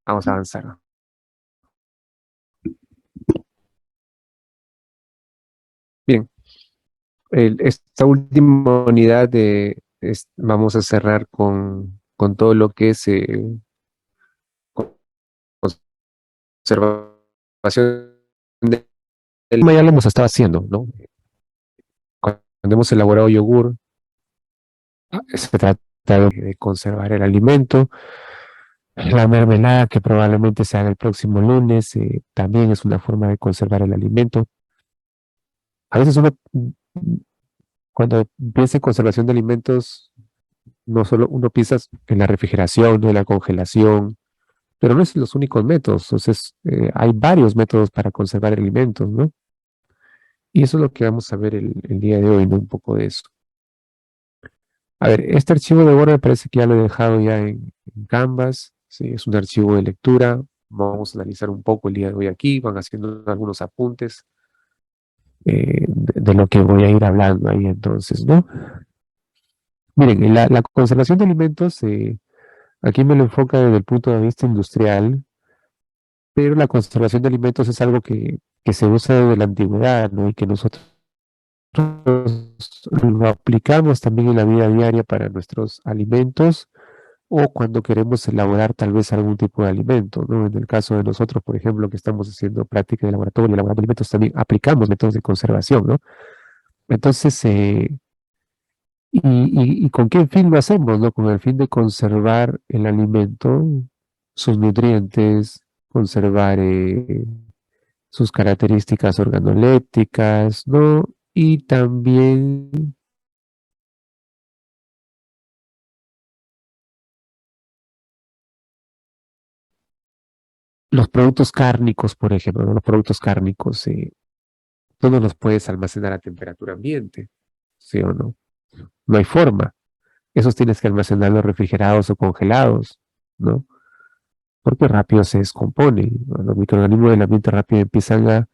Vamos a avanzar. Bien, esta última unidad vamos a cerrar con todo lo que es conservación del ya lo hemos estado haciendo, ¿no? Cuando hemos elaborado yogur, se trata de conservar el alimento. La mermelada que probablemente se haga el próximo lunes también es una forma de conservar el alimento. A veces uno, cuando piensa en conservación de alimentos, no solo uno piensa en la refrigeración, ¿no? En la congelación, pero no es los únicos métodos. Entonces, hay varios métodos para conservar alimentos, ¿no? Y eso es lo que vamos a ver el día de hoy, ¿no? Un poco de eso. A ver, este archivo de Word me parece que ya lo he dejado ya en Canvas. Sí, es un archivo de lectura. Vamos a analizar un poco el día de hoy aquí. Van haciendo algunos apuntes de lo que voy a ir hablando ahí entonces, ¿no? Miren, la conservación de alimentos, aquí me lo enfoca desde el punto de vista industrial, pero la conservación de alimentos es algo que se usa desde la antigüedad, ¿no? Y que nosotros lo aplicamos también en la vida diaria para nuestros alimentos o cuando queremos elaborar tal vez algún tipo de alimento, ¿no? En el caso de nosotros, por ejemplo, que estamos haciendo práctica de laboratorio, elaborando alimentos, también aplicamos métodos de conservación, ¿no? Entonces, ¿y con qué fin lo hacemos, no? Con el fin de conservar el alimento, sus nutrientes, conservar sus características organolépticas, ¿no? Y también los productos cárnicos, por ejemplo, ¿no? Los productos cárnicos, tú no los puedes almacenar a temperatura ambiente, ¿sí o no? No hay forma. Esos tienes que almacenarlos refrigerados o congelados, ¿no? Porque rápido se descomponen, ¿no? Los microorganismos del ambiente rápido empiezan a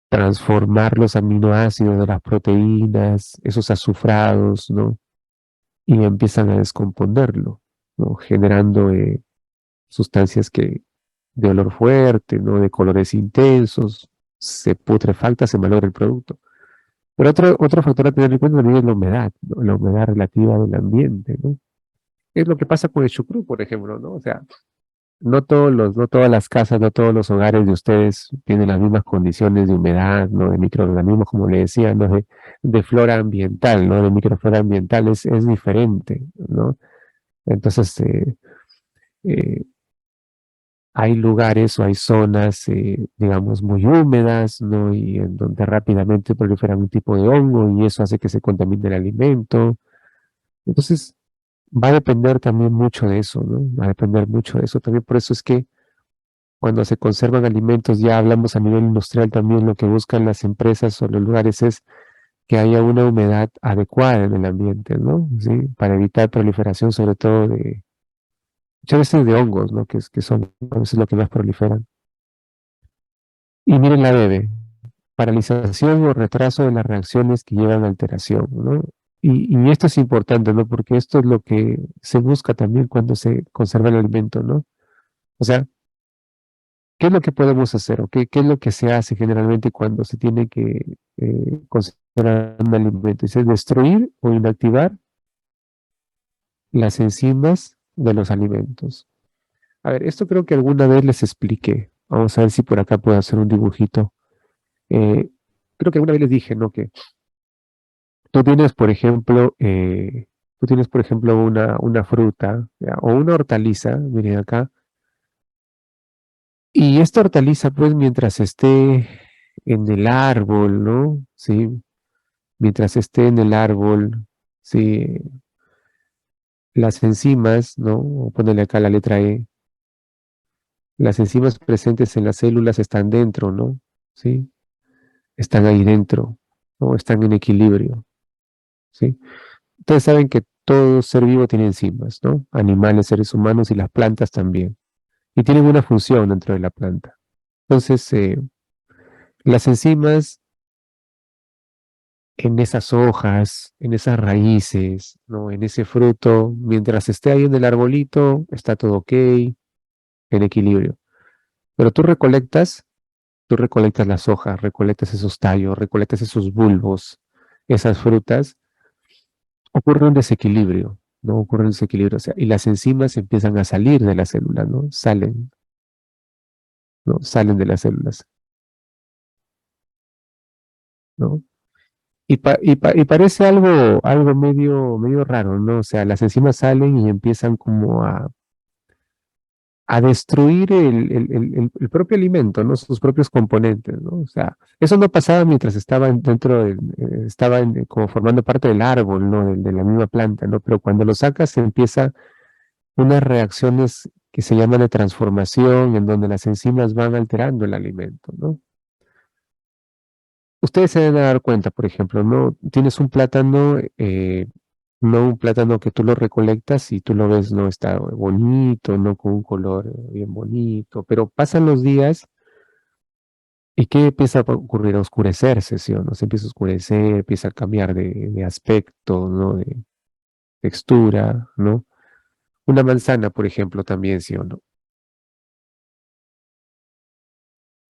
transformar los aminoácidos de las proteínas, esos azufrados, ¿no? Y empiezan a descomponerlo, ¿no? Generando sustancias de olor fuerte, ¿no? De colores intensos, se putrefacta, se malogra el producto. Pero otro factor a tener en cuenta también es la humedad, ¿no? La humedad relativa del ambiente, ¿no? Es lo que pasa con el chucrú, por ejemplo, ¿no? O sea, no todas las casas, no todos los hogares de ustedes tienen las mismas condiciones de humedad, ¿no? De microorganismos, como le decía, ¿no? De flora ambiental, ¿no? De microflora ambiental es diferente, ¿no? Entonces, eh, hay lugares o hay zonas, digamos, muy húmedas, ¿no? Y en donde rápidamente proliferan un tipo de hongo y eso hace que se contamine el alimento. Entonces, va a depender también mucho de eso, ¿no? Va a depender mucho de eso. También por eso es que cuando se conservan alimentos, ya hablamos a nivel industrial también, lo que buscan las empresas o los lugares es que haya una humedad adecuada en el ambiente, ¿no? ¿Sí? Para evitar proliferación, sobre todo muchas veces de hongos, ¿no? Que son a veces lo que más proliferan. Y miren la B, paralización o retraso de las reacciones que llevan a alteración, ¿no? Y esto es importante, ¿no? Porque esto es lo que se busca también cuando se conserva el alimento, ¿no? O sea, ¿qué es lo que podemos hacer o qué es lo que se hace generalmente cuando se tiene que conservar un alimento? Es destruir o inactivar las enzimas de los alimentos. A ver, esto creo que alguna vez les expliqué. Vamos a ver si por acá puedo hacer un dibujito. Eh, Creo que alguna vez les dije, ¿no? Que tú tienes, por ejemplo, una fruta, ¿ya? O una hortaliza, miren acá, y esta hortaliza, pues, mientras esté en el árbol, ¿no? Sí, mientras esté en el árbol, sí, las enzimas, ¿no? O ponerle acá la letra E, las enzimas presentes en las células están dentro, ¿no? Sí, están ahí dentro, ¿no? Están en equilibrio, ¿sí? Ustedes saben que todo ser vivo tiene enzimas, ¿no? Animales, seres humanos y las plantas también. Y tienen una función dentro de la planta. Entonces, las enzimas en esas hojas, en esas raíces, ¿no? En ese fruto, mientras esté ahí en el arbolito, está todo ok, en equilibrio. Pero tú recolectas las hojas, recolectas esos tallos, recolectas esos bulbos, esas frutas, ocurre un desequilibrio, ¿no? Ocurre un desequilibrio, o sea, y las enzimas empiezan a salir de la célula, ¿no? Salen, ¿no? Salen de las células, ¿no? Y parece algo medio raro, ¿no? O sea, las enzimas salen y empiezan como a destruir el propio alimento, ¿no? Sus propios componentes, ¿no? O sea, eso no pasaba mientras estaba como formando parte del árbol, ¿no? De la misma planta, ¿no? Pero cuando lo sacas se empieza unas reacciones que se llaman de transformación, en donde las enzimas van alterando el alimento, ¿no? Ustedes se deben dar cuenta, por ejemplo, ¿no? Tienes un plátano, no un plátano que tú lo recolectas y tú lo ves, no está bonito, no con un color bien bonito, pero pasan los días y ¿qué empieza a ocurrir? A oscurecerse, ¿sí o no? Se empieza a oscurecer, empieza a cambiar de aspecto, ¿no? De textura, ¿no? Una manzana, por ejemplo, también, ¿sí o no?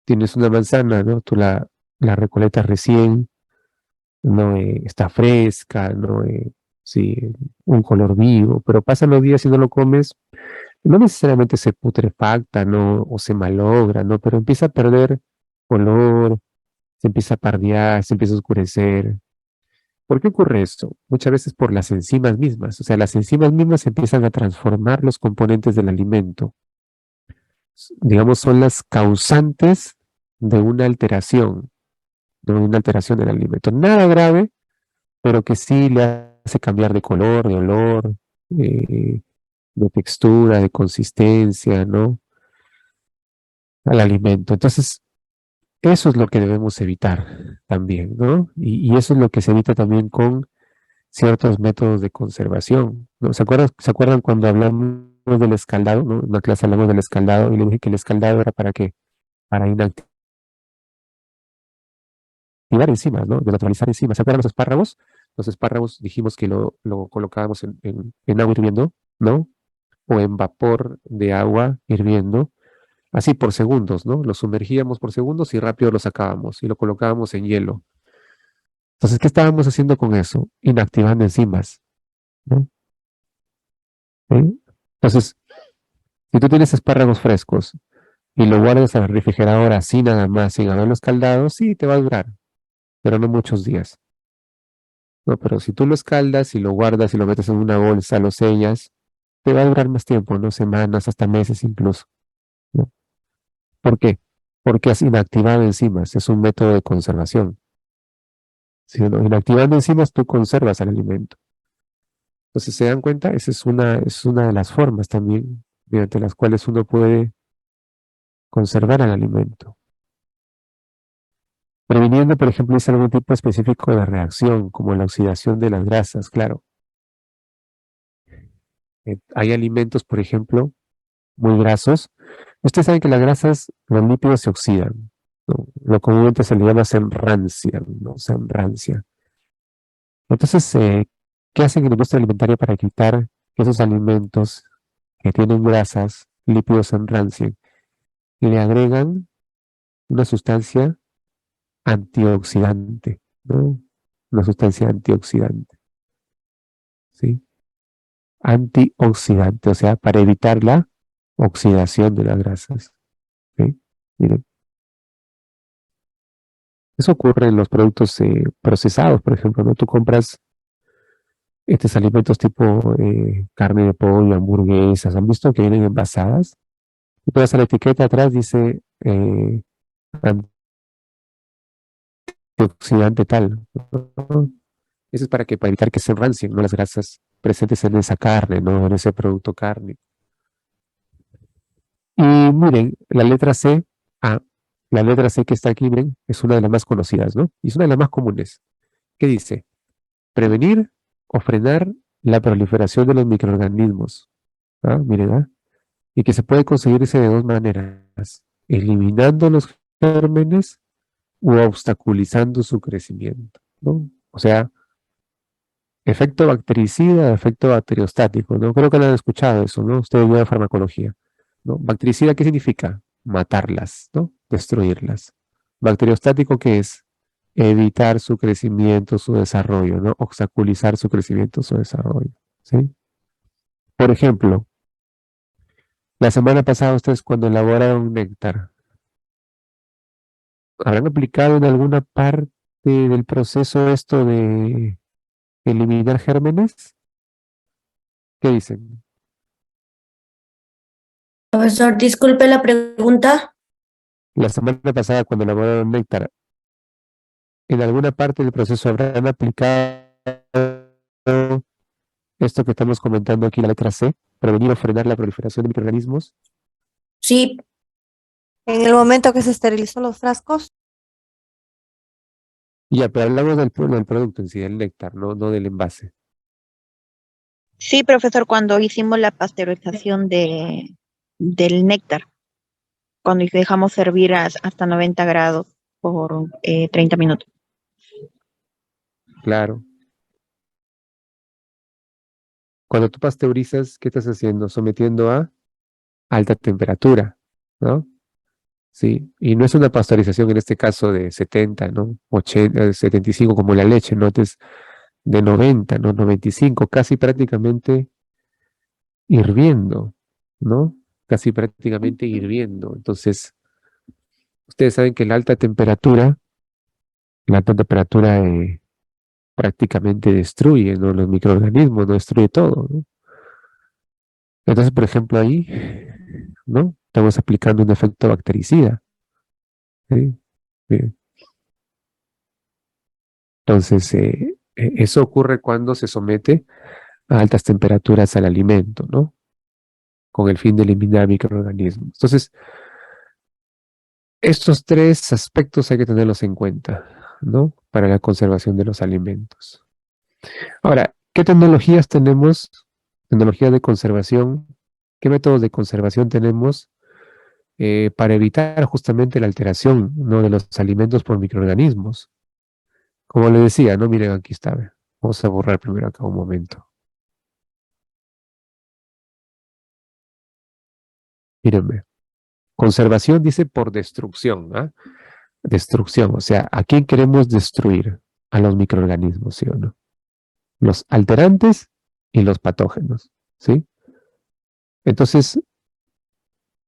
Tienes una manzana, ¿no? La recolectas recién, no está fresca, no sí, un color vivo, pero pasan los días y no lo comes, no necesariamente se putrefacta, ¿no? O se malogra, ¿no? Pero empieza a perder color, se empieza a pardear, se empieza a oscurecer. ¿Por qué ocurre esto? Muchas veces por las enzimas mismas, o sea, las enzimas mismas empiezan a transformar los componentes del alimento. Digamos, son las causantes de una alteración, de una alteración del alimento. Nada grave, pero que sí le hace cambiar de color, de olor, eh, de textura, de consistencia, ¿no? Al alimento. Entonces, eso es lo que debemos evitar también, ¿no? Y eso es lo que se evita también con ciertos métodos de conservación, ¿no? ¿Se acuerdan cuando hablamos del escaldado, ¿no? En una clase hablamos del escaldado y le dije que el escaldado era para qué? Para inactivar enzimas, ¿no? De naturalizar enzimas. ¿Se acuerdan los espárragos? Los espárragos dijimos que lo colocábamos en agua hirviendo, ¿no? O en vapor de agua hirviendo, así por segundos, ¿no? Lo sumergíamos por segundos y rápido lo sacábamos y lo colocábamos en hielo. Entonces, ¿qué estábamos haciendo con eso? Inactivando enzimas, ¿no? ¿Sí? Entonces, si tú tienes espárragos frescos y lo guardas al refrigerador así nada más, sin haberlo escaldado, sí, te va a durar, pero no muchos días, ¿no? Pero si tú lo escaldas y lo guardas y lo metes en una bolsa, lo sellas, te va a durar más tiempo, ¿no? Semanas, hasta meses incluso, ¿no? ¿Por qué? Porque has inactivado enzimas, es un método de conservación. Si no, inactivando enzimas, tú conservas el alimento. Entonces, ¿se dan cuenta? Esa es una de las formas también mediante las cuales uno puede conservar el alimento. Previniendo, por ejemplo, es algún tipo específico de reacción, como la oxidación de las grasas, claro. Hay alimentos, por ejemplo, muy grasos. Ustedes saben que las grasas, los lípidos se oxidan, ¿no? Lo comúnmente se le llama se enrancian, ¿no? Se enrancia. Entonces, ¿qué hacen en la industria alimentaria para evitar que esos alimentos que tienen grasas, lípidos se enrancien? Le agregan una sustancia antioxidante, ¿no? Una sustancia antioxidante, ¿sí? Antioxidante, o sea, para evitar la oxidación de las grasas, ¿sí? Miren, eso ocurre en los productos procesados, por ejemplo, ¿no? Tú compras estos alimentos tipo carne de pollo, hamburguesas, ¿han visto que vienen envasadas? Y tú vas a la etiqueta atrás, dice antioxidante tal, ¿no? Eso es para evitar que se rancien, ¿no? Las grasas presentes en esa carne, ¿no? En ese producto carne. Y miren, ah, la letra C que está aquí, miren, es una de las más conocidas, ¿no? Y es una de las más comunes. ¿Qué dice? Prevenir o frenar la proliferación de los microorganismos. ¿Ah? Miren, ¿ah? Y que se puede conseguirse de dos maneras, eliminando los gérmenes u obstaculizando su crecimiento, ¿no? O sea, efecto bactericida, efecto bacteriostático, ¿no? Creo que lo han escuchado eso, ¿no? Ustedes de farmacología. ¿no? Bactericida, ¿qué significa? Matarlas, ¿no? Destruirlas. Bacteriostático, ¿qué es? Evitar su crecimiento, su desarrollo, ¿no? Obstaculizar su crecimiento, su desarrollo, ¿sí? Por ejemplo, la semana pasada ustedes cuando elaboraron néctar, ¿habrán aplicado en alguna parte del proceso esto de eliminar gérmenes? ¿Qué dicen? Profesor, disculpe la pregunta. La semana pasada cuando elaboraron néctar, ¿en alguna parte del proceso habrán aplicado esto que estamos comentando aquí, la letra C, prevenir o frenar la proliferación de microorganismos? Sí, En el momento que se esterilizó los frascos, Ya, pero hablamos del producto en sí, del néctar, no del envase. Sí, profesor, cuando hicimos la pasteurización del néctar, cuando dejamos servir hasta 90 grados por 30 minutos. Claro. Cuando tú pasteurizas, ¿qué estás haciendo? Sometiendo a alta temperatura, ¿no? Sí, y no es una pasteurización en este caso de 70, ¿no? 80, 75 como la leche, ¿no? Es de 90, ¿no? 95, casi prácticamente hirviendo, ¿no? Casi prácticamente hirviendo. Entonces, ustedes saben que la alta temperatura prácticamente destruye, ¿no? Los microorganismos, no destruye todo, ¿no? Entonces, por ejemplo, ahí, ¿no? Estamos aplicando un efecto bactericida, ¿sí? Bien. Entonces, eso ocurre cuando se somete a altas temperaturas al alimento, ¿no? Con el fin de eliminar microorganismos. Entonces, estos tres aspectos hay que tenerlos en cuenta, ¿no? Para la conservación de los alimentos. Ahora, ¿qué tecnologías tenemos? Tecnologías de conservación. ¿Qué métodos de conservación tenemos para evitar justamente la alteración, ¿no? De los alimentos por microorganismos? Como le decía, ¿no? Miren, aquí está. Vamos a borrar primero acá un momento. Mírenme. Conservación dice por destrucción, ¿ah? Destrucción, o sea, ¿a quién queremos destruir? A los microorganismos, ¿sí o no? Los alterantes y los patógenos, ¿sí? Entonces,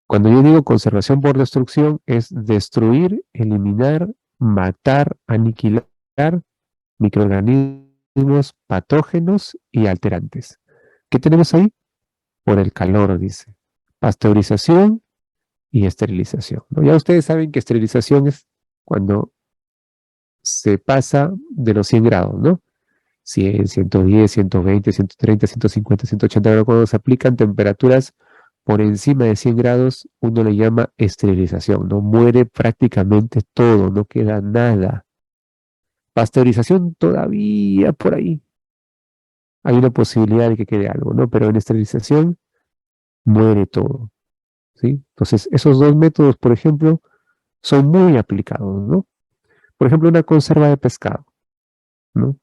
cuando yo digo conservación por destrucción, es destruir, eliminar, matar, aniquilar microorganismos, patógenos y alterantes. ¿Qué tenemos ahí? Por el calor, dice. Pasteurización y esterilización, ¿no? Ya ustedes saben que esterilización es cuando se pasa de los 100 grados, ¿no? 100, 110, 120, 130, 150, 180 grados. Cuando se aplican temperaturas por encima de 100 grados, uno le llama esterilización, ¿no? Muere prácticamente todo, no queda nada. Pasteurización todavía por ahí. Hay una posibilidad de que quede algo, ¿no? Pero en esterilización muere todo, ¿sí? Entonces, esos dos métodos, por ejemplo, son muy aplicados, ¿no? Por ejemplo, una conserva de pescado, ¿no?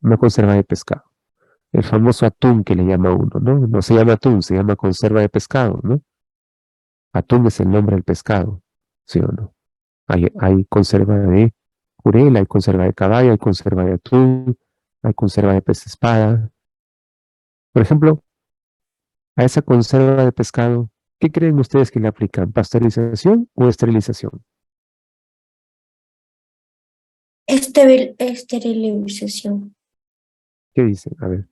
Una conserva de pescado. El famoso atún que le llama uno, ¿no? No se llama atún, se llama conserva de pescado, ¿no? Atún es el nombre del pescado, ¿sí o no? Hay conserva de jurel, hay conserva de caballo, hay conserva de atún, hay conserva de pez espada. Por ejemplo, a esa conserva de pescado, ¿qué creen ustedes que le aplican? ¿Pasteurización o esterilización? esterilización. ¿Qué dicen? A ver,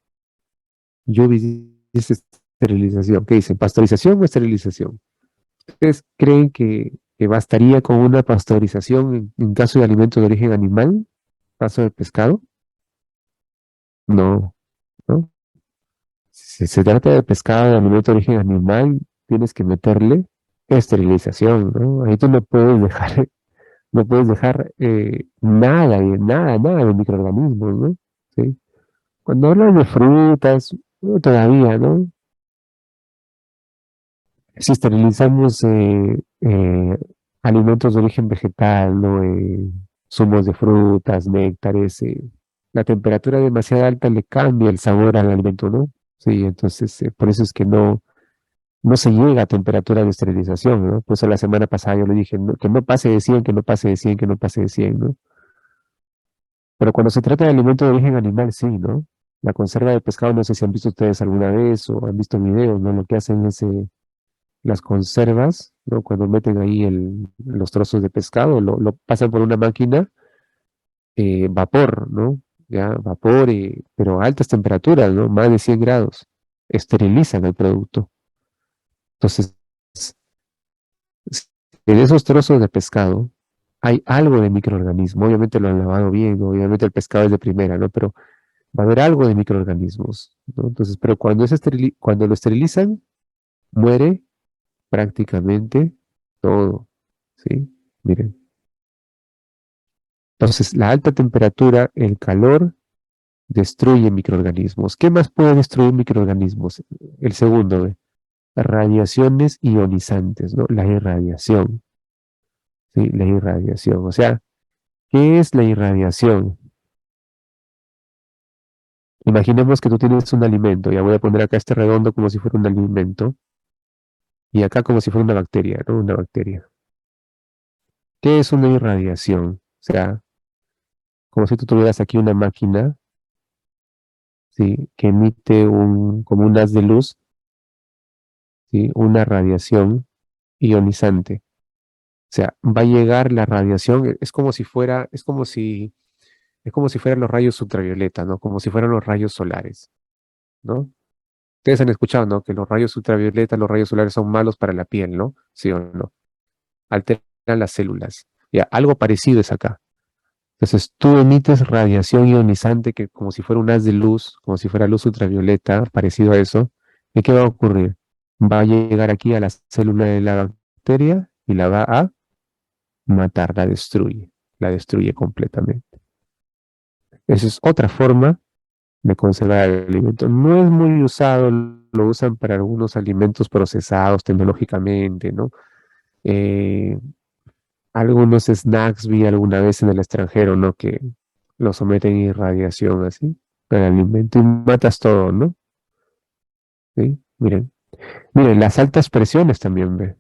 yo dice esterilización. ¿Qué dicen? ¿Pasteurización o esterilización? ¿Ustedes creen que bastaría con una pasteurización en caso de alimentos de origen animal? ¿Caso de pescado? No, ¿no? Si se trata de pescado de alimento de origen animal, tienes que meterle esterilización, ¿no? Ahí tú no puedes dejar, no puedes dejar nada de microorganismos, ¿no? ¿Sí? Cuando hablas de frutas, todavía, ¿no? Si esterilizamos alimentos de origen vegetal, ¿no? Zumos de frutas, néctares, la temperatura demasiado alta le cambia el sabor al alimento, ¿no? Sí, entonces por eso es que no, no se llega a temperatura de esterilización, ¿no? Pues la semana pasada yo le dije que no pase de 100, que no pase de 100, que no pase de 100, ¿no? Pero cuando se trata de alimento de origen animal, sí, ¿no? La conserva de pescado, no sé si han visto ustedes alguna vez o han visto videos, ¿no? Lo que hacen es las conservas, ¿no? Cuando meten ahí los trozos de pescado, lo pasan por una máquina, vapor, ¿no? Ya, vapor, pero a altas temperaturas, ¿no? Más de 100 grados. Esterilizan el producto. Entonces, en esos trozos de pescado hay algo de microorganismo. Obviamente lo han lavado bien, ¿no? Obviamente el pescado es de primera, ¿no? Pero va a haber algo de microorganismos, ¿no? Entonces, pero cuando lo esterilizan, muere prácticamente todo, ¿sí? Miren. Entonces, la alta temperatura, el calor, destruye microorganismos. ¿Qué más puede destruir microorganismos? El segundo, radiaciones ionizantes, ¿no? La irradiación, ¿sí? La irradiación. O sea, ¿qué es la irradiación? Imaginemos que tú tienes un alimento, ya voy a poner acá este redondo como si fuera un alimento, y acá como si fuera una bacteria, ¿no? Una bacteria. ¿Qué es una irradiación? O sea, como si tú tuvieras aquí una máquina, ¿sí? Que emite como un haz de luz, ¿sí? Una radiación ionizante. O sea, va a llegar la radiación, es como si fueran los rayos ultravioleta, ¿no? Como si fueran los rayos solares, ¿no? Ustedes han escuchado, ¿no? Que los rayos ultravioleta, los rayos solares son malos para la piel, ¿no? ¿Sí o no? Alteran las células. Ya, algo parecido es acá. Entonces, tú emites radiación ionizante que como si fuera un haz de luz, como si fuera luz ultravioleta, parecido a eso. ¿Y qué va a ocurrir? Va a llegar aquí a la célula de la bacteria y la va a matar, la destruye completamente. Esa es otra forma de conservar el alimento. No es muy usado, lo usan para algunos alimentos procesados tecnológicamente, ¿no? Eh, Algunos snacks vi alguna vez en el extranjero, ¿no? Que lo someten a irradiación así, al alimento y matas todo, ¿no? ¿Sí? Miren, las altas presiones también, ve,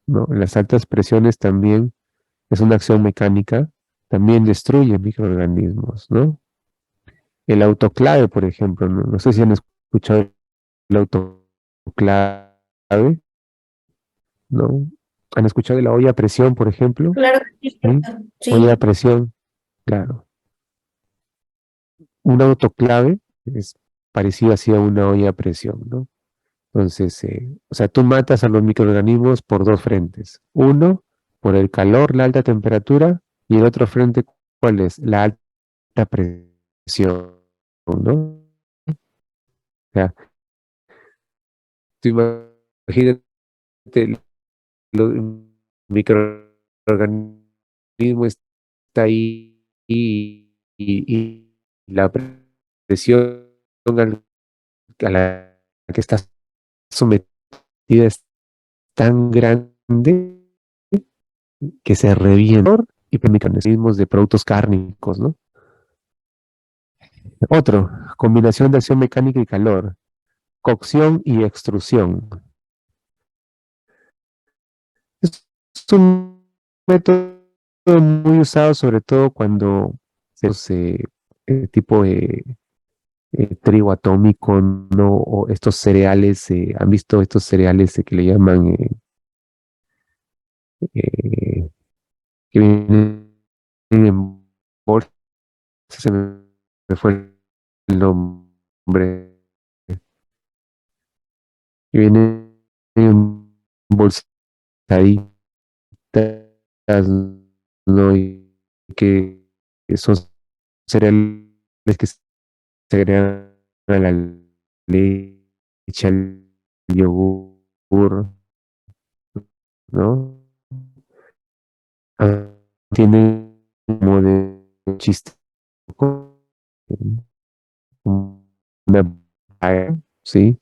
¿no? Las altas presiones también es una acción mecánica, también destruye microorganismos, ¿no? El autoclave, por ejemplo, ¿no? No sé si han escuchado el autoclave, ¿no? ¿Han escuchado de la olla a presión, por ejemplo? Claro que sí, ¿Sí? profesor. Olla a Sí, presión, claro. Un autoclave es parecido así a una olla a presión, ¿no? Entonces, o sea, tú matas a los microorganismos por dos frentes. Uno, por el calor, la alta temperatura, y el otro frente, ¿cuál es? La alta presión, ¿no? O sea, tú imagínate, los microorganismos está ahí y la presión a la que está sometida es tan grande que se revienta y mecanismos de productos cárnicos, ¿no? Otro, combinación de acción mecánica y calor, cocción y extrusión. Es un método muy usado sobre todo cuando tipo de trigo atómico, ¿no? O estos cereales, ¿han visto estos cereales que le llaman eh, que vienen en bolsa? Se me fue el nombre. Que vienen embolsaditas, ¿no? Y que son cereales que se agregan a la leche, al yogur, ¿no? Ah, tiene como de chiste, una paella, ¿sí?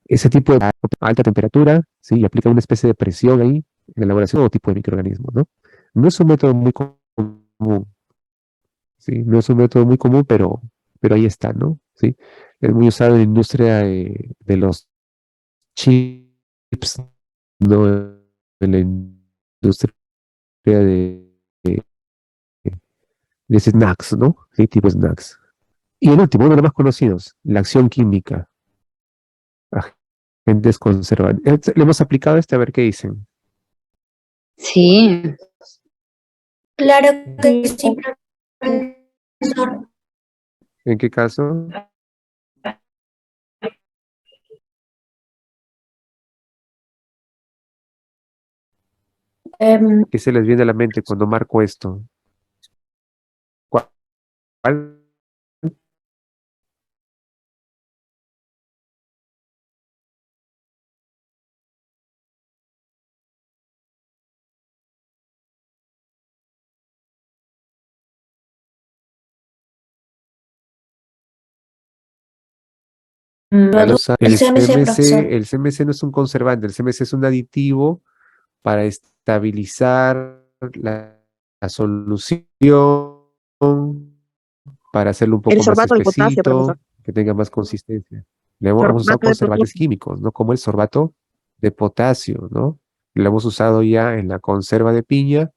Ese tipo de alta temperatura, ¿sí? Y aplica una especie de presión ahí en la elaboración de todo tipo de microorganismos, ¿no? No es un método muy común, ¿sí? No es un método muy común, pero ahí está, ¿no? ¿Sí? Es muy usado en la industria de los chips, chips, ¿no? En la industria de, de snacks, ¿no? Sí, tipo snacks. Y el último, uno de los más conocidos, la acción química, agentes conservantes. Le hemos aplicado este a ver qué dicen. Sí, Claro que sí, profesor. ¿En qué caso? ¿Qué se les viene a la mente cuando marco esto? ¿Cuál? Ya lo sabe. El CMC, profesor. El CMC no es un conservante, el CMC es un aditivo para estabilizar la solución, para hacerlo un El poco más sorbato de potasio, espesito, profesor. que tenga más consistencia. Le hemos usado Sorbato de conservantes potasio. químicos, ¿no? Como el sorbato de potasio, ¿no? Lo hemos usado ya en la conserva de piña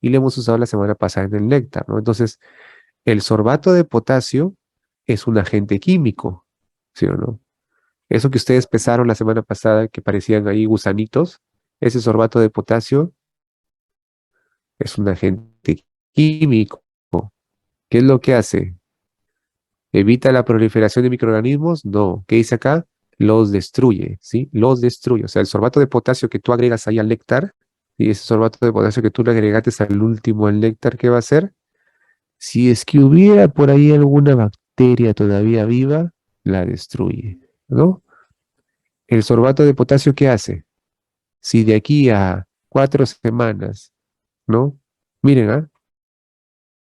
y lo hemos usado la semana pasada en el néctar, ¿no? Entonces, el sorbato de potasio es un agente químico, ¿sí o no? Eso que ustedes pesaron la semana pasada, que parecían ahí gusanitos, ese sorbato de potasio es un agente químico. ¿Qué es lo que hace? ¿Evita la proliferación de microorganismos? No. ¿Qué dice acá? Los destruye, ¿sí? Los destruye. O sea, el sorbato de potasio que tú agregas ahí al néctar, y ese sorbato de potasio que tú le agregaste al último al néctar, ¿qué va a hacer? Si es que hubiera por ahí alguna bacteria todavía viva, la destruye, ¿no? El sorbato de potasio, ¿qué hace? Si de aquí a 4 semanas, ¿no? Miren, ¿ah?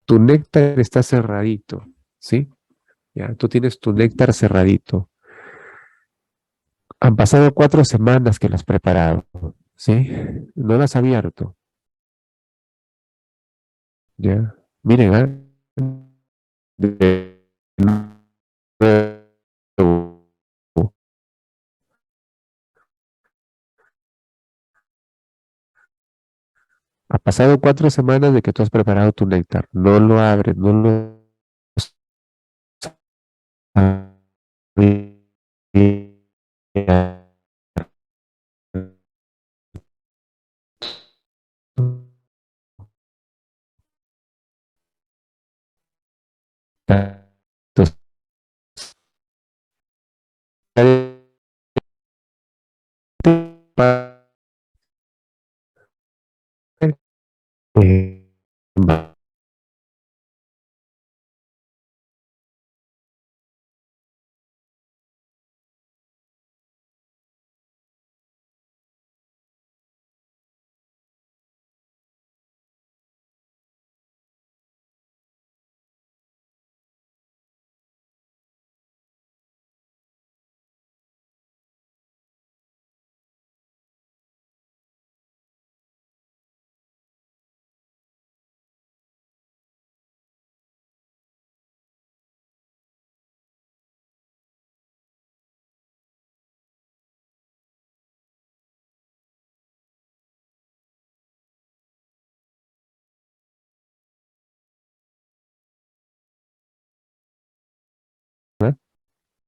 Tu néctar está cerradito, ¿sí? Ya, tú tienes tu néctar cerradito. Han pasado 4 semanas que lo has preparado, ¿sí? No lo has abierto, ¿ya? Miren, ¿ah? De nuevo. Ha pasado 4 semanas de que tú has preparado tu néctar. No lo abres, no lo Entonces,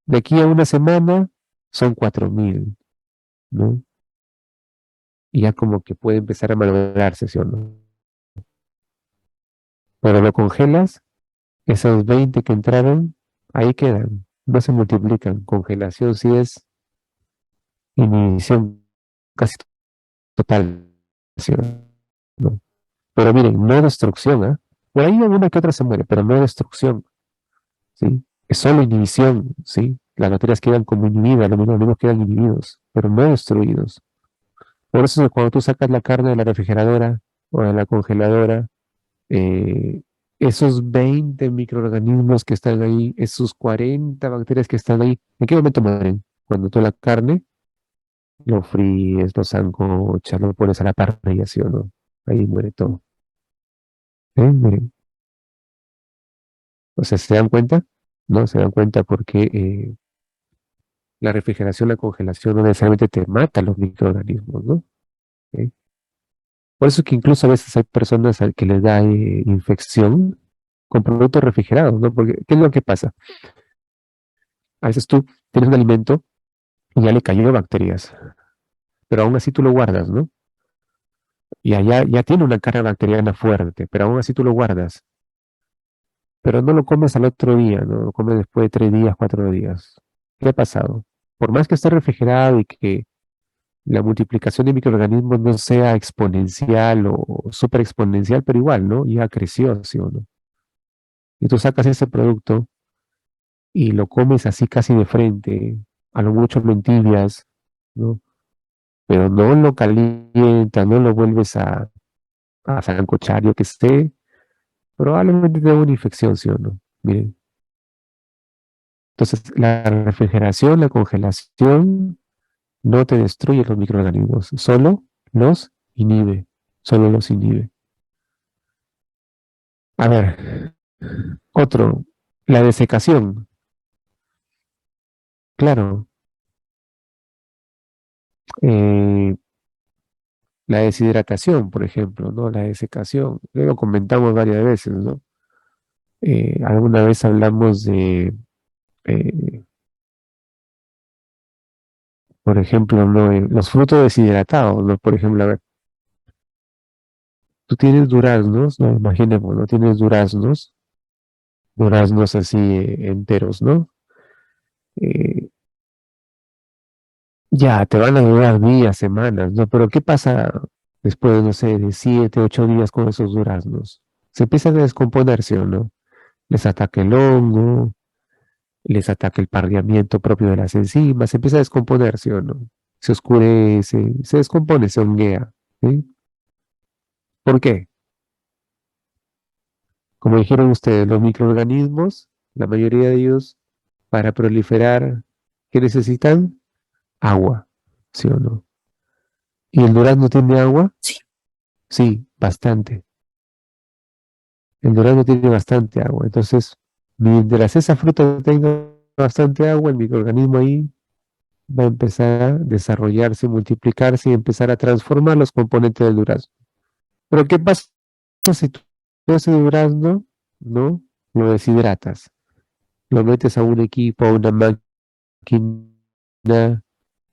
de aquí a una semana son 4.000, ¿no? Y ya como que puede empezar a malograrse, ¿sí o no? Pero lo congelas, esos 20 que entraron, ahí quedan, no se multiplican. Congelación sí es inhibición casi total, ¿sí o no? Pero miren, no destrucción, ¿ah? Por ahí alguna que otra se muere, pero no destrucción, ¿sí? Es solo inhibición, ¿sí? Las bacterias quedan como inhibidas, los mismos quedan inhibidos, pero no destruidos. Por eso es que cuando tú sacas la carne de la refrigeradora o de la congeladora, eh, esos 20 microorganismos que están ahí, esos 40 bacterias que están ahí, ¿en qué momento mueren? Cuando tú la carne lo fríes, lo sancochas, lo pones a la parrilla, ¿sí o no? Ahí muere todo. Miren. O sea, ¿se dan cuenta? ¿No? Se dan cuenta porque La refrigeración, la congelación no necesariamente te mata los microorganismos, ¿no? ¿Ok? Por eso que incluso a veces hay personas al que les da infección con productos refrigerados, ¿no? Porque, ¿qué es lo que pasa? A veces tú tienes un alimento y ya le cayó bacterias, pero aún así tú lo guardas, ¿no? Y allá ya tiene una carga bacteriana fuerte, pero aún así tú lo guardas. Pero no lo comes al otro día, ¿no? Lo comes después de 3 días, 4 días. ¿Qué ha pasado? Por más que esté refrigerado y que la multiplicación de microorganismos no sea exponencial o súper exponencial, pero igual, ¿no? Ya creció, ¿sí o no? Y tú sacas ese producto y lo comes así casi de frente, a lo mucho lo entibias, ¿no? Pero no lo calientas, no lo vuelves a sancochar, yo que sé, probablemente tenga una infección, ¿sí o no? Miren. Entonces, la refrigeración, la congelación no te destruye los microorganismos, solo los inhibe, solo los inhibe. A ver, otro, la desecación. Claro, eh, la deshidratación, por ejemplo, ¿no? La desecación. Lo comentamos varias veces, ¿no? Alguna vez hablamos de, eh, por ejemplo, ¿no? Los frutos deshidratados, ¿no? Por ejemplo, a ver, tú tienes duraznos, ¿no? Imaginemos, ¿no? Tienes duraznos así enteros, ¿no? Eh, ya, te van a durar días, semanas, ¿no? Pero ¿qué pasa después, no sé, de 7, 8 días con esos duraznos? Se empiezan a descomponer, ¿sí o no? Les ataca el hongo, les ataca el pardeamiento propio de las enzimas, se empieza a descomponer, ¿sí o no? Se oscurece, se descompone, se honguea, ¿sí? ¿Por qué? Como dijeron ustedes, los microorganismos, la mayoría de ellos, para proliferar, ¿qué necesitan? Agua, ¿sí o no? ¿Y el durazno tiene agua? Sí. Sí, bastante. El durazno tiene bastante agua. Entonces, mientras esa fruta tenga bastante agua, el microorganismo ahí va a empezar a desarrollarse, multiplicarse y empezar a transformar los componentes del durazno. Pero ¿qué pasa si tú ese durazno, no, lo deshidratas? Lo metes a un equipo, a una máquina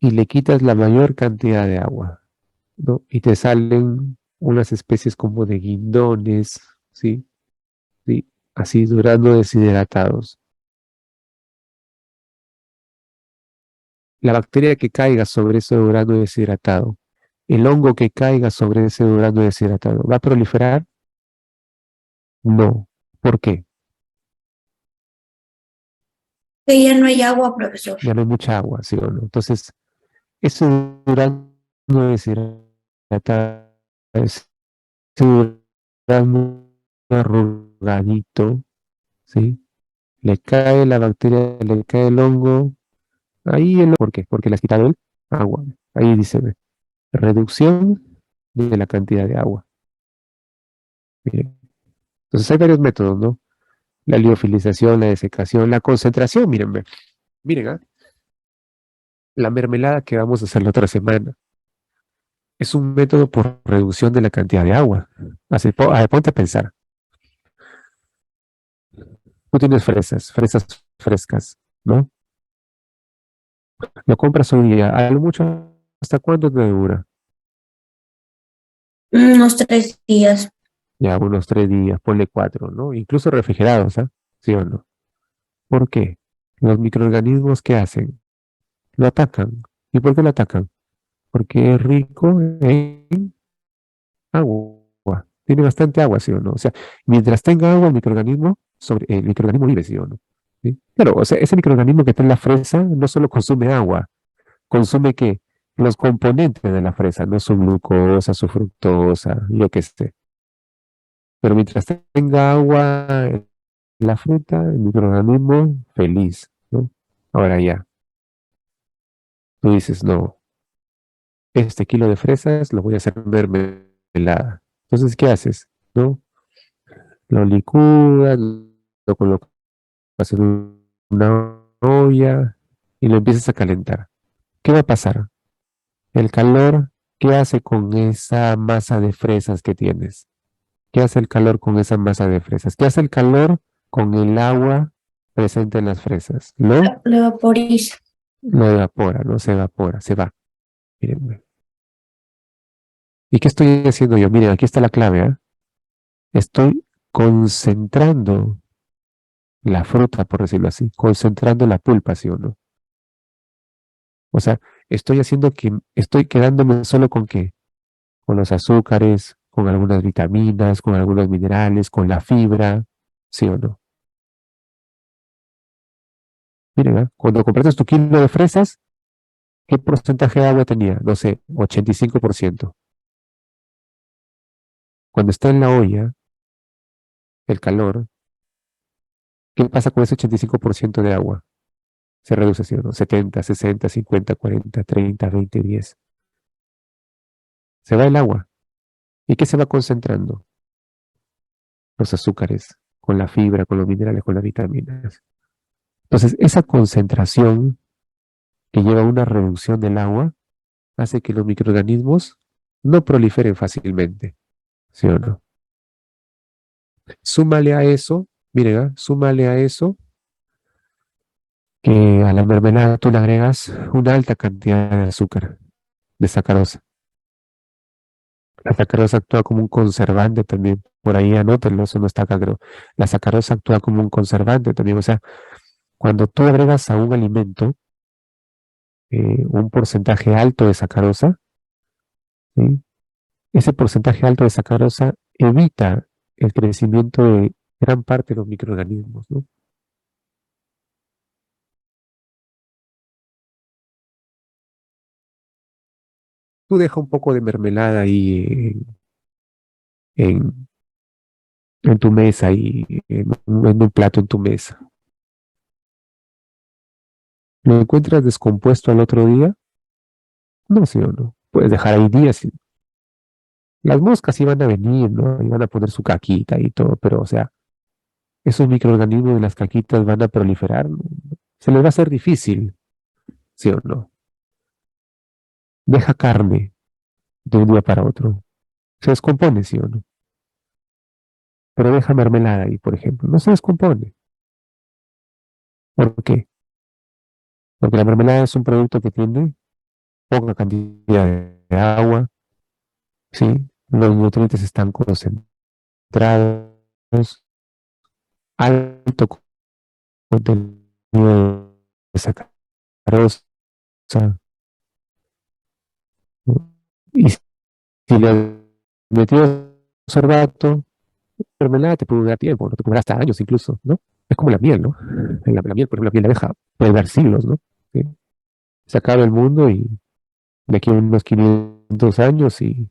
y le quitas la mayor cantidad de agua, ¿no? Y te salen unas especies como de guindones, ¿sí? ¿Sí? Así durazno deshidratados. La bacteria que caiga sobre ese durazno deshidratado, el hongo que caiga sobre ese durazno deshidratado, ¿va a proliferar? No. ¿Por qué? Que ya no hay agua, profesor. Ya no hay mucha agua, ¿sí o no? Entonces, ese durazno deshidratado, ese durazno arrugadito, ¿sí? Le cae la bacteria, le cae el hongo, ahí ¿por qué? Porque le has quitado el agua. Ahí dice, ve, reducción de la cantidad de agua. Bien. Entonces hay varios métodos, ¿no? La liofilización, la desecación, la concentración, miren, ve. Miren, ¿ah? La mermelada que vamos a hacer la otra semana es un método por reducción de la cantidad de agua. Así, ponte a pensar. Tú tienes fresas frescas, ¿no? Lo compras hoy día, a lo mucho, ¿hasta cuándo te dura? Unos 3 días. Ya unos 3 días, ponle 4, ¿no? Incluso refrigerados, ¿ah? ¿Sí o no? ¿Por qué? Los microorganismos, ¿qué hacen? Lo atacan. ¿Y por qué lo atacan? Porque es rico en agua. Tiene bastante agua, ¿sí o no? O sea, mientras tenga agua el microorganismo vive, ¿sí o no? ¿Sí? Claro, o sea, ese microorganismo que está en la fresa no solo consume agua, consume ¿qué? Los componentes de la fresa, no su glucosa, su fructosa, yo qué sé. Pero mientras tenga agua en la fruta, el microorganismo feliz, ¿no? Ahora ya, tú dices, no, este kilo de fresas lo voy a hacer mermelada. Entonces, ¿qué haces? ¿No? Lo licúas, lo colocas en una olla, y lo empiezas a calentar. ¿Qué va a pasar? El calor, ¿qué hace con esa masa de fresas que tienes? ¿Qué hace el calor con esa masa de fresas? ¿Qué hace el calor con el agua presente en las fresas? Lo vaporiza. Lo evapora, no se evapora, se va. Miren. ¿Y qué estoy haciendo yo? Miren, aquí está la clave, ¿eh? Estoy concentrando la fruta, por decirlo así, concentrando la pulpa, ¿sí o no? O sea, estoy quedándome solo con qué, con los azúcares, con algunas vitaminas, con algunos minerales, con la fibra, ¿sí o no? Miren, ¿eh? Cuando compraste tu kilo de fresas, ¿qué porcentaje de agua tenía? No sé, 85%. Cuando está en la olla, el calor, ¿qué pasa con ese 85% de agua? Se reduce, ¿sí o no? 70, 60, 50, 40, 30, 20, 10. Se va el agua. ¿Y qué se va concentrando? Los azúcares, con la fibra, con los minerales, con las vitaminas. Entonces, esa concentración que lleva a una reducción del agua hace que los microorganismos no proliferen fácilmente, ¿sí o no? Súmale a eso, miren, súmale a eso que a la mermelada tú le agregas una alta cantidad de azúcar, de sacarosa. La sacarosa actúa como un conservante también. Por ahí anótenlo, eso no está acá, creo. La sacarosa actúa como un conservante también. O sea, cuando tú agregas a un alimento un porcentaje alto de sacarosa, ¿sí? Ese porcentaje alto de sacarosa evita el crecimiento de gran parte de los microorganismos, ¿no? Tú deja un poco de mermelada ahí en, en tu mesa y en un plato en tu mesa. ¿Lo encuentras descompuesto al otro día? No, sí o no. Puedes dejar ahí días. Las moscas iban a venir, ¿no? Iban a poner su caquita y todo, pero, o sea, esos microorganismos de las caquitas van a proliferar, ¿no? Se les va a hacer difícil, ¿sí o no? Deja carne de un día para otro. Se descompone, ¿sí o no? Pero deja mermelada ahí, por ejemplo. No se descompone. ¿Por qué? Porque la mermelada es un producto que tiene poca cantidad de agua, ¿sí? Los nutrientes están concentrados, alto contenido de sacarosa, ¿no? Y si le metías sorbato, mermelada te puede durar tiempo, no te puede durar hasta años incluso, ¿no? Es como la miel, ¿no? La miel, por ejemplo, la miel de abeja puede dar siglos, ¿no? ¿Sí? Se acaba el mundo y de aquí a unos 500 años y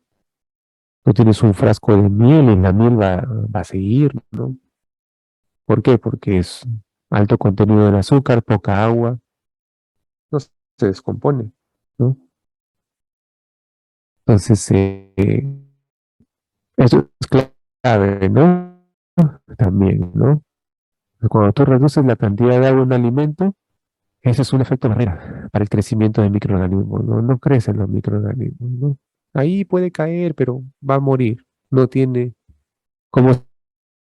tú tienes un frasco de miel y la miel va a seguir, ¿no? ¿Por qué? Porque es alto contenido de azúcar, poca agua, no se descompone, ¿no? Entonces, eso es clave, ¿no? También, ¿no? Cuando tú reduces la cantidad de agua en un alimento, ese es un efecto barrera para el crecimiento de microorganismos, ¿no? No crecen los microorganismos, ¿no? Ahí puede caer, pero va a morir. No tiene cómo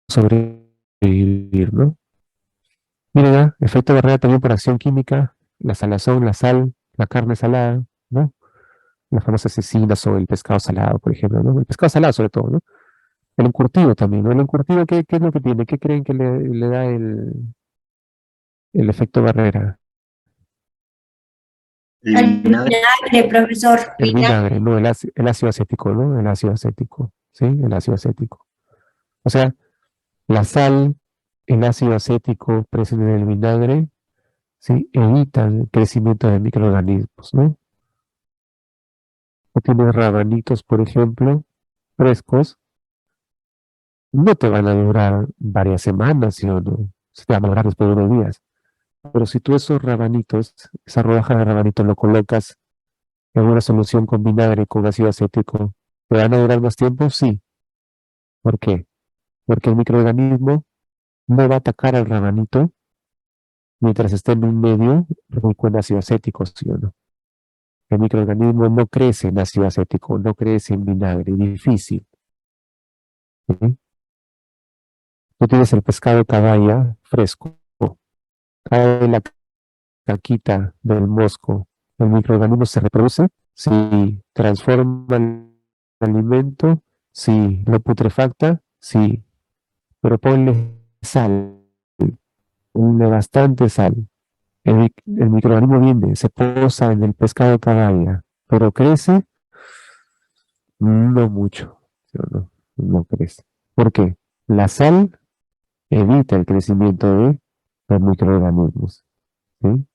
sobrevivir, ¿no? Miren, efecto barrera también por acción química, la salazón, la sal, la carne salada, ¿no? Las famosas cecinas o el pescado salado, por ejemplo, ¿no? El pescado salado sobre todo, ¿no? El encurtido también, ¿no? El encurtido, ¿qué es lo que tiene? ¿Qué creen que le da el efecto barrera? El vinagre, profesor. El vinagre, no, el ácido acético, ¿no? El ácido acético, ¿sí? El ácido acético. O sea, la sal, el ácido acético presente en el vinagre, ¿sí? Evitan el crecimiento de microorganismos, ¿no? O tienes rabanitos, por ejemplo, frescos, no te van a durar varias semanas, ¿sí o no? Se te van a durar después de unos días. Pero si tú esos rabanitos, esa rodaja de rabanito lo colocas en una solución con vinagre, con ácido acético, ¿te van a durar más tiempo? Sí. ¿Por qué? Porque el microorganismo no va a atacar al rabanito mientras está en un medio rico en ácido acético, ¿sí o no? El microorganismo no crece en ácido acético, no crece en vinagre, difícil. ¿Sí? Tú tienes el pescado caballa fresco, cae la caquita del mosco, el microorganismo se reproduce, sí, transforma el alimento, sí, lo putrefacta, sí, pero ponle sal, ponle bastante sal. El microorganismo viene, se posa en el pescado caballa, pero crece no mucho, ¿sí o no? No crece. ¿Por qué? La sal evita el crecimiento de los microorganismos, ¿sí?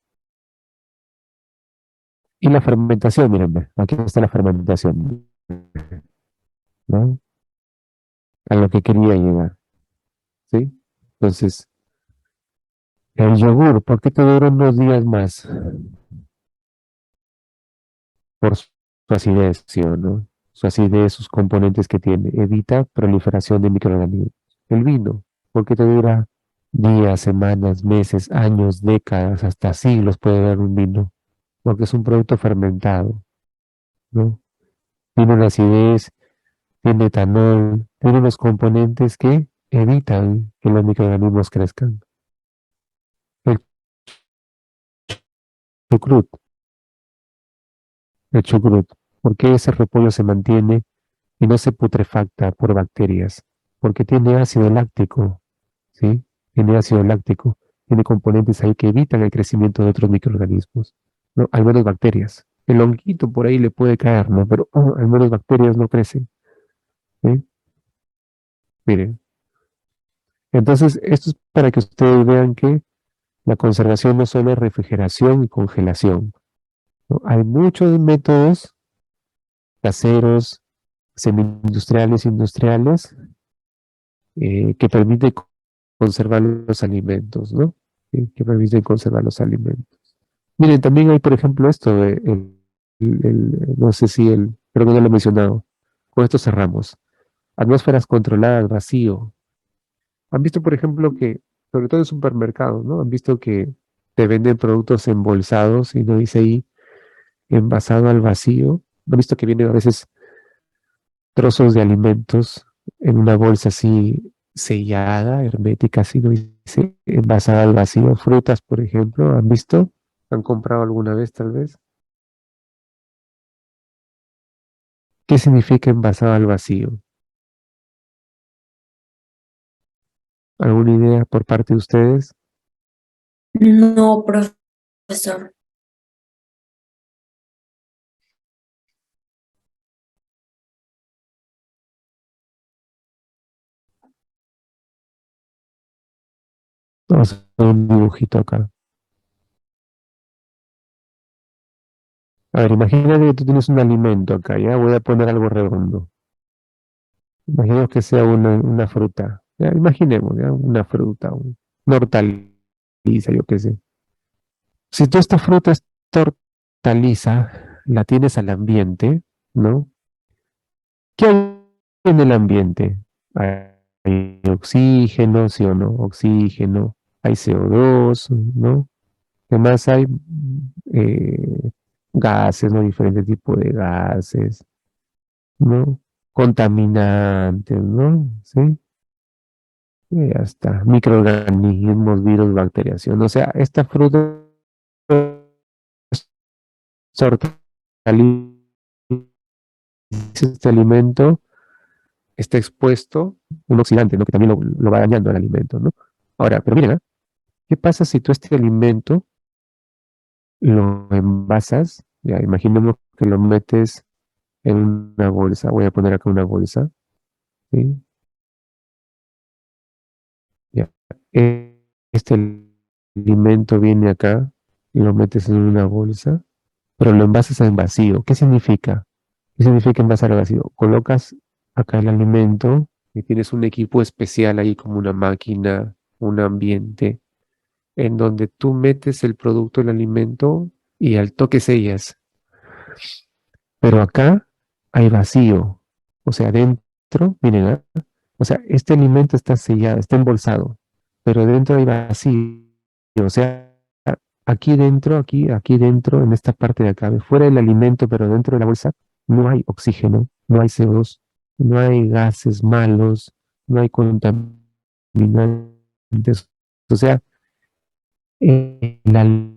Y la fermentación, mírenme, aquí está la fermentación, ¿no? A lo que quería llegar, ¿sí? Entonces, el yogur, ¿por qué te dura unos días más? Por su acidez, ¿sí o no? Su acidez, sus componentes que tiene, evita proliferación de microorganismos. El vino, ¿por qué te dura días, semanas, meses, años, décadas, hasta siglos puede dar un vino? Porque es un producto fermentado, ¿no? Tiene una acidez, tiene etanol, tiene unos componentes que evitan que los microorganismos crezcan. El chucrut, el chucrut, ¿por qué ese repollo se mantiene y no se putrefacta por bacterias? Porque tiene ácido láctico, ¿sí? Tiene ácido láctico, tiene componentes ahí que evitan el crecimiento de otros microorganismos, ¿no? Al menos bacterias. El honguito por ahí le puede caer, ¿no? Pero al menos bacterias no crecen, ¿sí? Miren, entonces esto es para que ustedes vean que la conservación no solo es refrigeración y congelación, ¿no? Hay muchos métodos caseros, semi-industriales, industriales, que permiten conservar los alimentos, ¿no? Que permiten conservar los alimentos. Miren, también hay, por ejemplo, esto de no sé si pero no lo he mencionado. Con esto cerramos. Atmósferas controladas, vacío. Han visto, por ejemplo, que, sobre todo en supermercados, ¿no? Han visto que te venden productos embolsados y no dice ahí envasado al vacío. Han visto que vienen a veces trozos de alimentos en una bolsa así sellada, hermética, así no dice envasada al vacío. Frutas, por ejemplo, ¿han visto? ¿Han comprado alguna vez, tal vez? ¿Qué significa envasado al vacío? ¿Alguna idea por parte de ustedes? No, profesor. Vamos a hacer un dibujito acá. A ver, imagínate que tú tienes un alimento acá, ya voy a poner algo redondo. Imaginemos que sea una fruta. Ya, imaginemos, ya, una fruta, una hortaliza, yo qué sé. Si tú esta fruta, esta hortaliza, la tienes al ambiente, ¿no? ¿Qué hay en el ambiente? Hay oxígeno, ¿sí o no? Oxígeno, hay CO2, ¿no? ¿Qué más hay? Eh, Gases, ¿no? Diferentes tipos de gases, ¿no? Contaminantes, ¿no? ¿Sí? Y ya está. Microorganismos, virus, bacterias, ¿sí o no? O sea, esta fruta, esta hortaliza, este alimento está expuesto un oxidante, ¿no? Que también lo va dañando al alimento, ¿no? Ahora, pero miren, ¿ah? ¿Qué pasa si tú este alimento lo envasas? Ya, imaginemos que lo metes en una bolsa. Voy a poner acá una bolsa, ¿sí? Ya. Este alimento viene acá y lo metes en una bolsa, pero lo envasas en vacío. ¿Qué significa? ¿Qué significa envasar al vacío? Colocas acá el alimento y tienes un equipo especial ahí como una máquina, un ambiente, en donde tú metes el producto, el alimento y al toque sellas. Pero acá hay vacío. O sea, dentro, miren, ¿ah? O sea, este alimento está sellado, está embolsado, pero dentro hay vacío. O sea, aquí dentro, aquí dentro, en esta parte de acá, fuera del alimento, pero dentro de la bolsa, no hay oxígeno, no hay CO2, no hay gases malos, no hay contaminantes. O sea, el alimento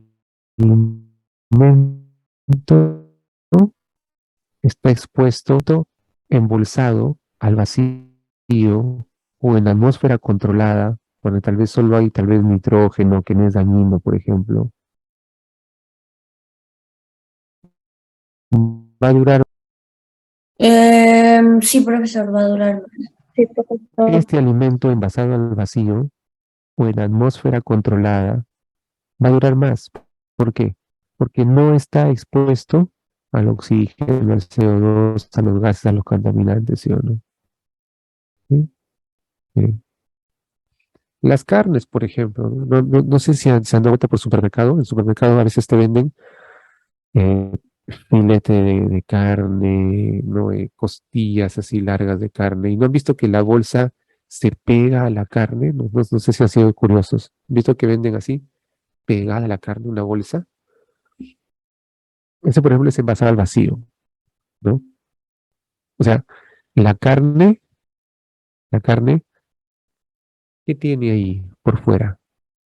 está expuesto, embolsado al vacío o en la atmósfera controlada, donde tal vez solo hay tal vez nitrógeno, que no es dañino, por ejemplo. Va a durar Sí, profesor, va a durar más. Sí, profesor. este alimento envasado al vacío o en la atmósfera controlada, va a durar más. ¿Por qué? Porque no está expuesto al oxígeno, al CO2, a los gases, a los contaminantes, ¿sí o no? ¿Sí? Bien. Las carnes, por ejemplo, no sé si se han dado vuelta por supermercado. En el supermercado a veces te venden eh, filete de carne, ¿no? Costillas así largas de carne. Y no han visto que la bolsa se pega a la carne. No sé si han sido curiosos. ¿Han visto que venden así, pegada a la carne, una bolsa? Ese, por ejemplo, es envasado al vacío, ¿no? O sea, la la carne, ¿qué tiene ahí por fuera?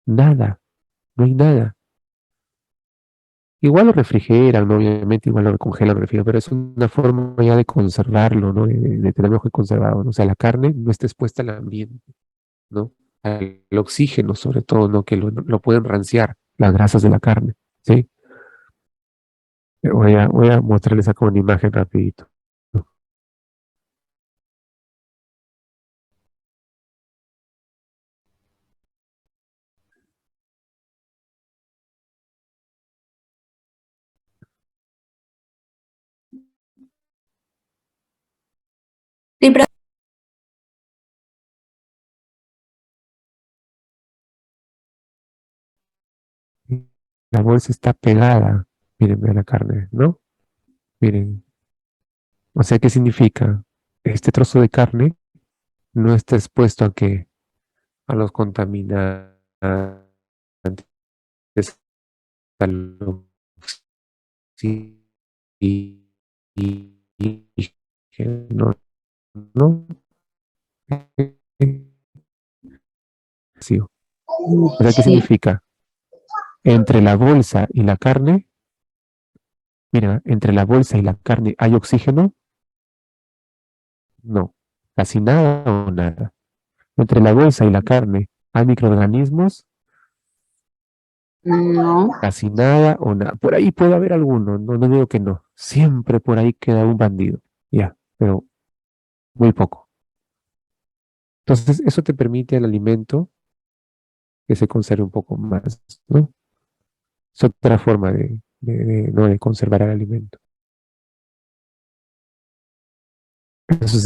Nada, no hay nada. Igual lo refrigeran, ¿no? Obviamente, igual lo congelan, lo refrigeran, pero es una forma ya de conservarlo, ¿no? De tenerlo mejor conservado, ¿no? O sea, la carne no está expuesta al ambiente, ¿no? Al oxígeno, sobre todo, ¿no? Que lo pueden ranciar, las grasas de la carne, ¿sí? Voy a mostrarles acá una imagen rapidito. Sí, profe. La bolsa está pegada, miren, a la carne, ¿no? Miren, o sea, ¿qué significa? Este trozo de carne no está expuesto a que a los contaminantes, al oxígeno, ¿no? Sí. O sea, ¿qué Sí, significa? Entre la bolsa y la carne, mira, entre la bolsa y la carne hay oxígeno, no, casi nada o nada. Entre la bolsa y la carne hay microorganismos, no. casi nada o nada. Por ahí puede haber alguno, no digo que no. Siempre por ahí queda un bandido, ya, pero muy poco. Entonces, eso te permite al alimento que se conserve un poco más, ¿no? Es otra forma ¿no? de conservar el alimento. Eso